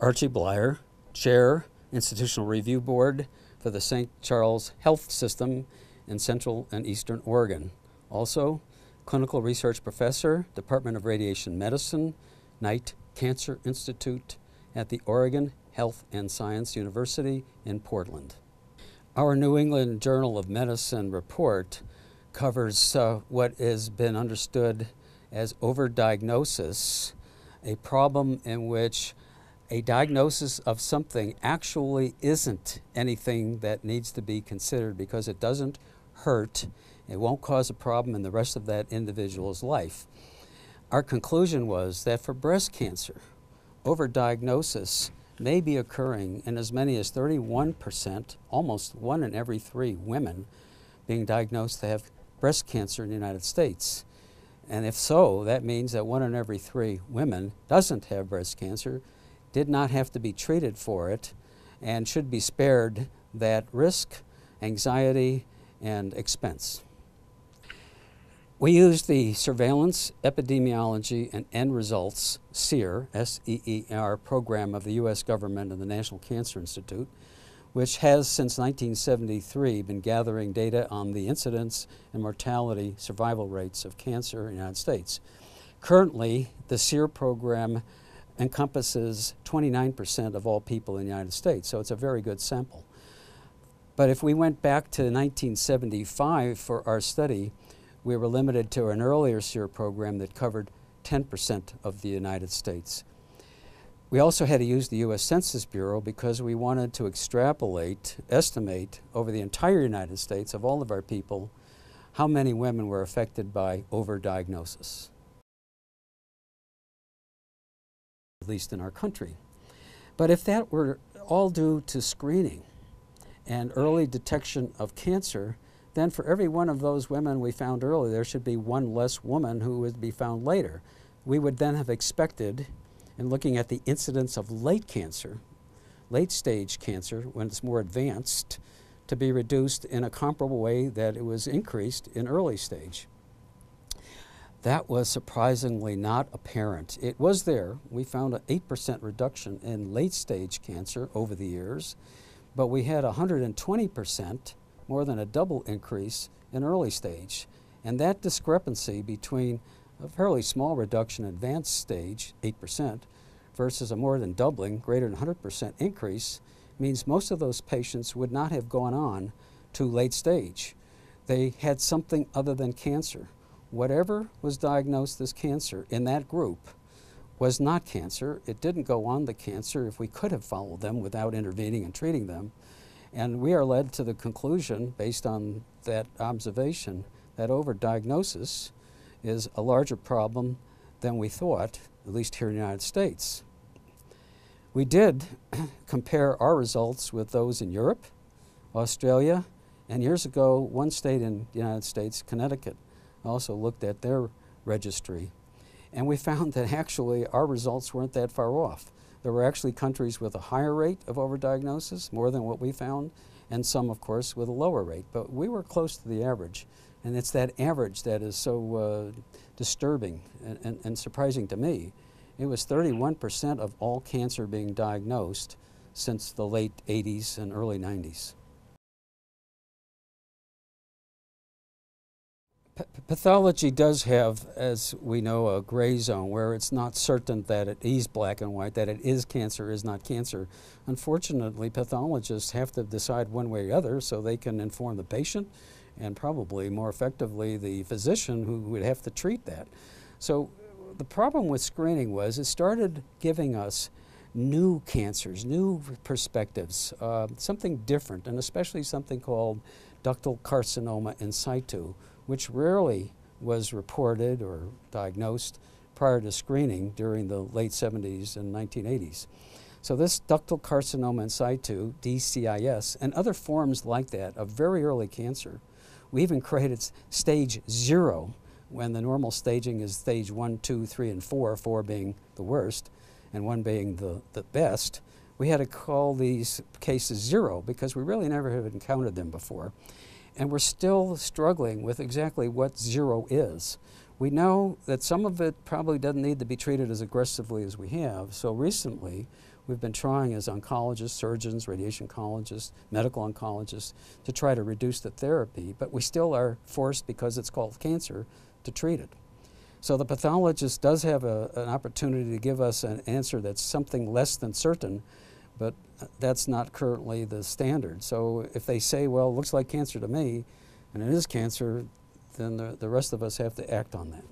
Archie Blyer, Chair, Institutional Review Board for the St. Charles Health System in Central and Eastern Oregon. Also, Clinical Research Professor, Department of Radiation Medicine, Knight Cancer Institute at the Oregon Health and Science University in Portland. Our New England Journal of Medicine report covers what has been understood as overdiagnosis, a problem in which a diagnosis of something actually isn't anything that needs to be considered because it doesn't hurt, it won't cause a problem in the rest of that individual's life. Our conclusion was that for breast cancer, overdiagnosis may be occurring in as many as 31%, almost 1 in every 3 women being diagnosed to have breast cancer in the United States. And if so, that means that 1 in every 3 women doesn't have breast cancer, did not have to be treated for it, and should be spared that risk, anxiety, and expense. We used the Surveillance, Epidemiology, and End Results, SEER, S-E-E-R, program of the U.S. government and the National Cancer Institute, which has since 1973 been gathering data on the incidence and mortality survival rates of cancer in the United States. Currently, the SEER program encompasses 29% of all people in the United States, so it's a very good sample. But if we went back to 1975 for our study, we were limited to an earlier SEER program that covered 10% of the United States. We also had to use the U.S. Census Bureau because we wanted to estimate over the entire United States of all of our people how many women were affected by overdiagnosis, at least in our country. But if that were all due to screening and early detection of cancer, then for every one of those women we found early, there should be 1 less woman who would be found later. We would then have expected, in looking at the incidence of late cancer, late stage cancer, when it's more advanced, to be reduced in a comparable way that it was increased in early stage. That was surprisingly not apparent. It was there. We found an 8% reduction in late stage cancer over the years, but we had 120%, more than a double increase in early stage. And that discrepancy between a fairly small reduction in advanced stage, 8%, versus a more than doubling, greater than 100% increase, means most of those patients would not have gone on to late stage. They had something other than cancer. Whatever was diagnosed as cancer in that group was not cancer. It didn't go on to cancer if we could have followed them without intervening and treating them. And we are led to the conclusion, based on that observation, that overdiagnosis is a larger problem than we thought, at least here in the United States. We did compare our results with those in Europe, Australia, and years ago, one state in the United States, Connecticut, also looked at their registry. And we found that actually our results weren't that far off. There were actually countries with a higher rate of overdiagnosis, more than what we found, and some, of course, with a lower rate. But we were close to the average. And it's that average that is so disturbing and surprising to me. It was 31% of all cancer being diagnosed since the late 80s and early 90s. Pathology does have, as we know, a gray zone where it's not certain that it is black and white, that it is cancer, is not cancer. Unfortunately, pathologists have to decide one way or the other so they can inform the patient and probably more effectively the physician who would have to treat that. So the problem with screening was it started giving us new cancers, new perspectives, something different, and especially something called ductal carcinoma in situ, which rarely was reported or diagnosed prior to screening during the late 70s and 1980s. So this ductal carcinoma in situ, DCIS, and other forms like that of very early cancer, we even created stage 0, when the normal staging is stage 1, 2, 3, and 4, 4 being the worst, and 1 being the best. We had to call these cases 0 because we really never have encountered them before. And we're still struggling with exactly what 0 is. We know that some of it probably doesn't need to be treated as aggressively as we have, so recently we've been trying as oncologists, surgeons, radiation oncologists, medical oncologists to try to reduce the therapy, but we still are forced, because it's called cancer, to treat it. So the pathologist does have an opportunity to give us an answer that's something less than certain, but that's not currently the standard. So if they say, well, it looks like cancer to me, and it is cancer, then the rest of us have to act on that.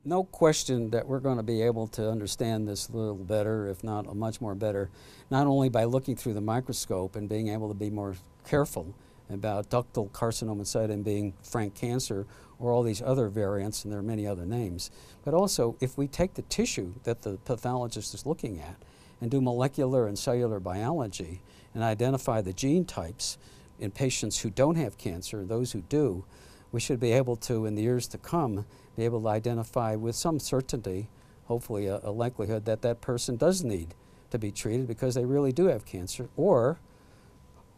No question that we're going to be able to understand this a little better, if not much more better, not only by looking through the microscope and being able to be more careful about ductal carcinomatosis being frank cancer, or all these other variants, and there are many other names, but also if we take the tissue that the pathologist is looking at and do molecular and cellular biology and identify the gene types in patients who don't have cancer, those who do, we should be able to, in the years to come, be able to identify with some certainty, hopefully a likelihood, that that person does need to be treated because they really do have cancer, or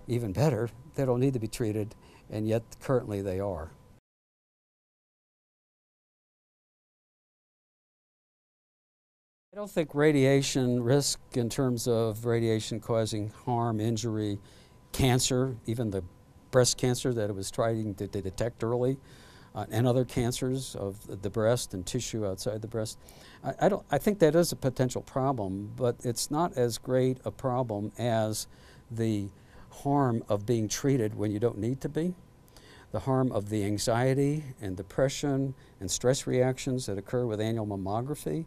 even better, they don't need to be treated, and yet currently they are. I don't think radiation risk in terms of radiation causing harm, injury, cancer, even the breast cancer that it was trying to detect early, and other cancers of the breast and tissue outside the breast. I think that is a potential problem, but it's not as great a problem as the harm of being treated when you don't need to be, the harm of the anxiety and depression and stress reactions that occur with annual mammography,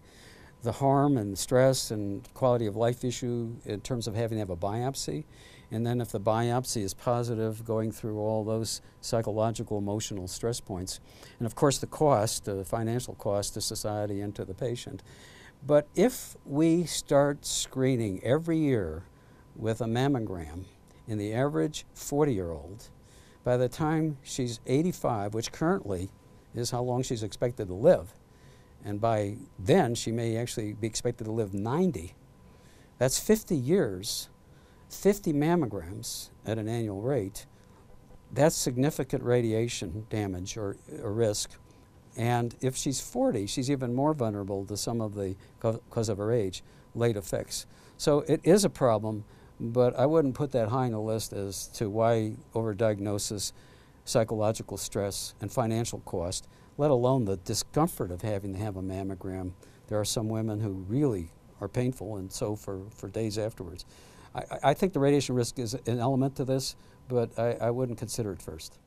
the harm and stress and quality of life issue in terms of having to have a biopsy, and then if the biopsy is positive, going through all those psychological, emotional stress points, and of course the cost, the financial cost to society and to the patient. But if we start screening every year with a mammogram in the average 40-year-old, by the time she's 85, which currently is how long she's expected to live, and by then she may actually be expected to live 90, that's 50 years, 50 mammograms at an annual rate. That's significant radiation damage or risk. And if she's 40, she's even more vulnerable to some of the, because of her age, late effects. So it is a problem, but I wouldn't put that high on the list as to why overdiagnosis, psychological stress, and financial cost, let alone the discomfort of having to have a mammogram. There are some women who really are painful, and so for days afterwards. I think the radiation risk is an element to this, but I wouldn't consider it first.